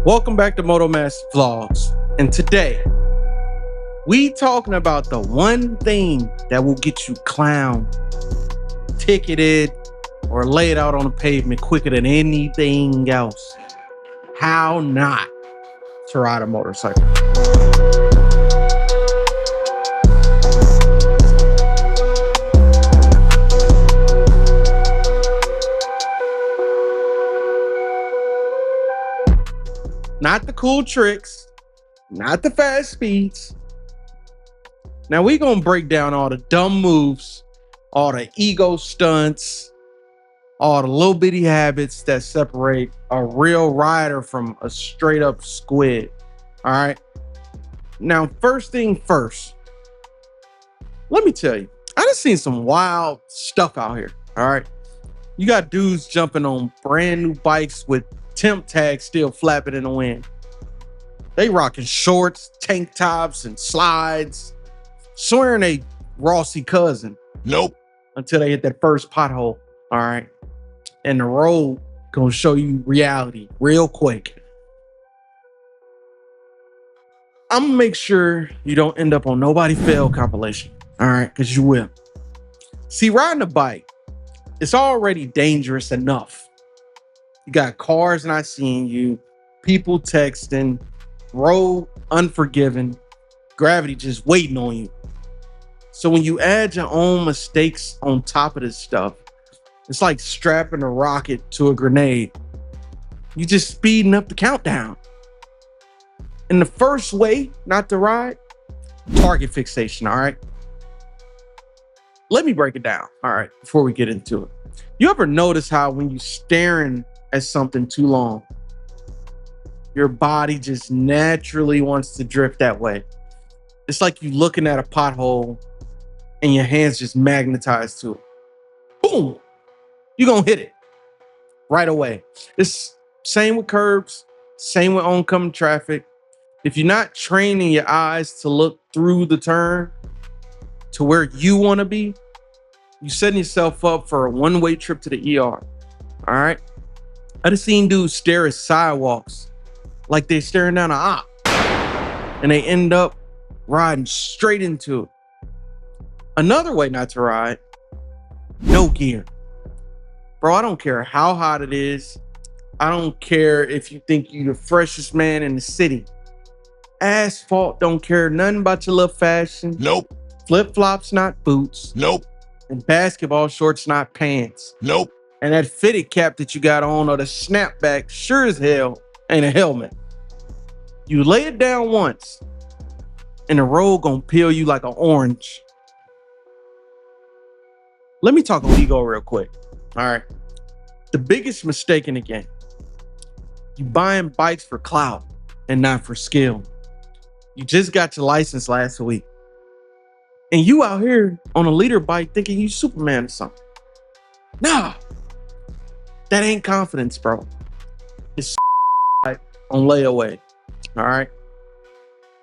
Welcome back to MotoMaster Vlogs. And today, we talking about the one thing that will get you clowned, ticketed, or laid out on the pavement quicker than anything else. How not to ride a motorcycle. Not the cool tricks, not the fast speeds. Now we gonna break down all the dumb moves, all the ego stunts, all the little bitty habits that separate a real rider from a straight up squid. All right. Now, first thing first, let me tell you, I done seen some wild stuff out here. All right. You got dudes jumping on brand new bikes with temp tags still flapping in the wind. They rocking shorts, tank tops, and slides, swearing they Rossi cousin. Nope. Until they hit that first pothole. All right. And the road gonna show you reality real quick. I'm gonna make sure you don't end up on Nobody Fail compilation. All right, because you will. See, riding a bike, it's already dangerous enough. You got cars not seeing you, people texting, road unforgiving, gravity just waiting on you. So when you add your own mistakes on top of this stuff, it's like strapping a rocket to a grenade. You just speeding up the countdown. And the first way not to ride, target fixation, all right? Let me break it down, all right, before we get into it. You ever notice how when you're staring at something too long, your body just naturally wants to drift that way? It's like you looking at a pothole and your hands just magnetized to it. Boom! You're gonna hit it right away. It's same with curbs, same with oncoming traffic. If you're not training your eyes to look through the turn to where you want to be, you're setting yourself up for a one-way trip to the ER. All right. I done seen dudes stare at sidewalks like they're staring down an op, and they end up riding straight into it. Another way not to ride, no gear. Bro, I don't care how hot it is. I don't care if you think you're the freshest man in the city. Asphalt don't care nothing about your little fashion. Nope. Flip-flops, not boots. Nope. And basketball shorts, not pants. Nope. And that fitted cap that you got on or the snapback sure as hell ain't a helmet. You lay it down once and the road gonna peel you like an orange. Let me talk ego real quick. All right. The biggest mistake in the game, you buying bikes for clout and not for skill. You just got your license last week. And you out here on a leader bike thinking you Superman or something. Nah. That ain't confidence, bro. It's on layaway. All right.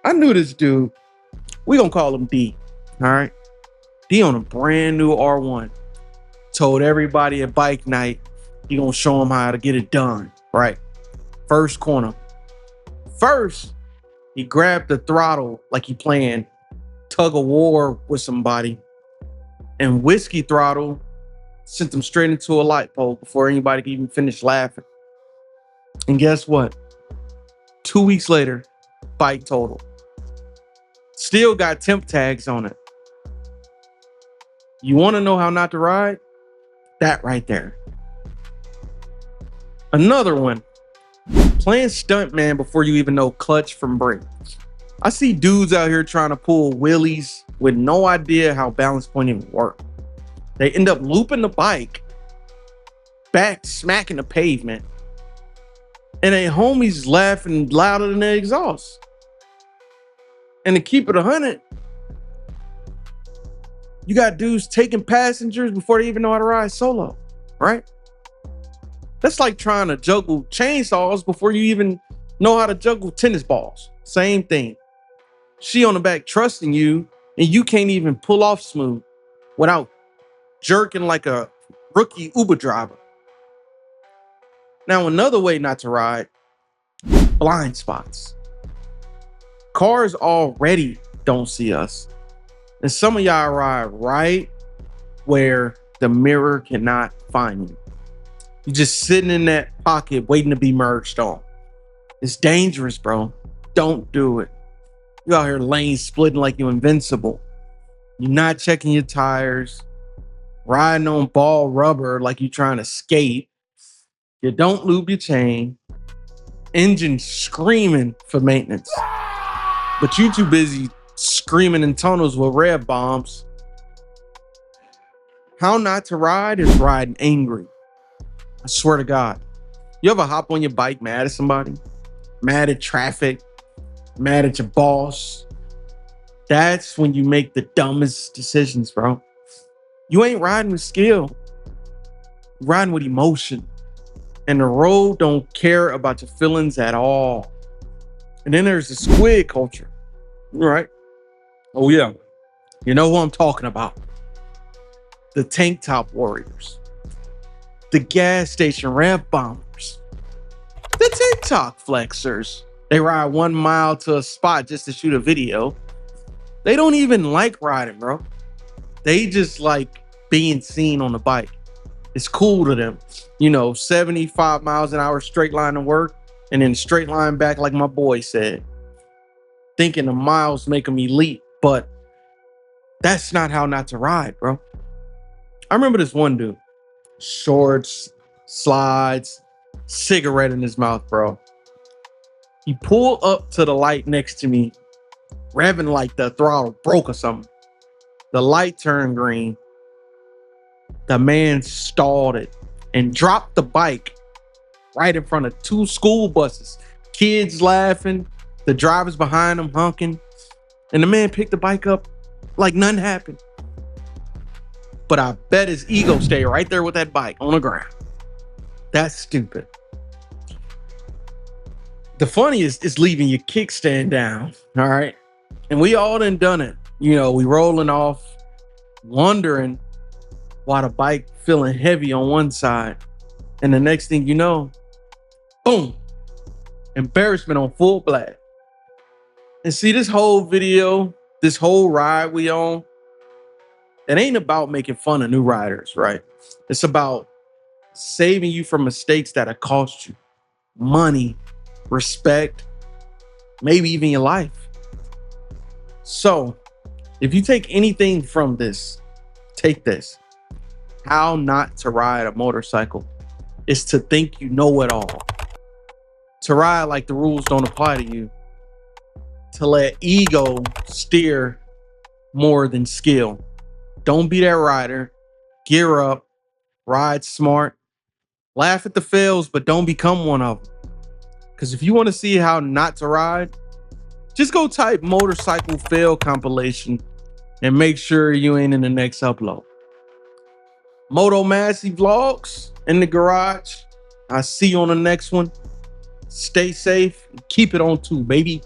I knew this dude. We gonna call him D. All right. D on a brand new R1. Told everybody at bike night he gonna show him how to get it done. Right. First corner. First, he grabbed the throttle like he playing tug of war with somebody, and whiskey throttle sent him straight into a light pole before anybody could even finish laughing. And guess what? 2 weeks later, bike total. Still got temp tags on it. You want to know how not to ride? That right there. Another one. Playing stuntman before you even know clutch from brake. I see dudes out here trying to pull wheelies with no idea how balance point even work. They end up looping the bike, back smacking the pavement, and their homies laughing louder than their exhaust. And to keep it 100, you got dudes taking passengers before they even know how to ride solo, right? That's like trying to juggle chainsaws before you even know how to juggle tennis balls. Same thing. She on the back trusting you, and you can't even pull off smooth without jerking like a rookie Uber driver. Now, another way not to ride, Blind spots. Cars already don't see us. And some of y'all ride right where the mirror cannot find you. You're just sitting in that pocket waiting to be merged on. It's dangerous, bro. Don't do it. You out here lane splitting like you're invincible. You're not checking your tires, riding on ball rubber like you're trying to skate. You don't lube your chain. Engine screaming for maintenance. But you too busy screaming in tunnels with red bombs. How not to ride is riding angry. I swear to God. You ever hop on your bike mad at somebody? Mad at traffic? Mad at your boss? That's when you make the dumbest decisions, bro. You ain't riding with skill. You're riding with emotion. And the road don't care about your feelings at all. And then there's the squid culture, right? Oh yeah. You know who I'm talking about. The tank top warriors. The gas station ramp bombers. The TikTok flexers. They ride 1 mile to a spot just to shoot a video. They don't even like riding, bro. They just like being seen on the bike. It's cool to them. 75 miles an hour straight line to work and then straight line back like my boy said. Thinking the miles make them elite, but that's not how not to ride, bro. I remember this one dude. Shorts, slides, cigarette in his mouth, bro. He pulled up to the light next to me, revving like the throttle broke or something. The light turned green. The man stalled it and dropped the bike right in front of 2 school buses. Kids laughing, the drivers behind him honking. And the man picked the bike up like nothing happened. But I bet his ego stayed right there with that bike on the ground. That's stupid. The funniest is leaving your kickstand down, all right? And we all done it. We rolling off, wondering why the bike feeling heavy on one side. And the next thing you know, boom, embarrassment on full blast. And see, this whole video, this whole ride we on, it ain't about making fun of new riders, right? It's about saving you from mistakes that'll cost you money, respect, maybe even your life. So if you take anything from this, take this. How not to ride a motorcycle is to think you know it all. To ride like the rules don't apply to you. To let ego steer more than skill. Don't be that rider. Gear up. Ride smart. Laugh at the fails, but don't become one of them. Because if you want to see how not to ride, just go type motorcycle fail compilation and make sure you ain't in the next upload. Moto Massey vlogs in the garage. I'll see you on the next one. Stay safe and keep it on 2, baby.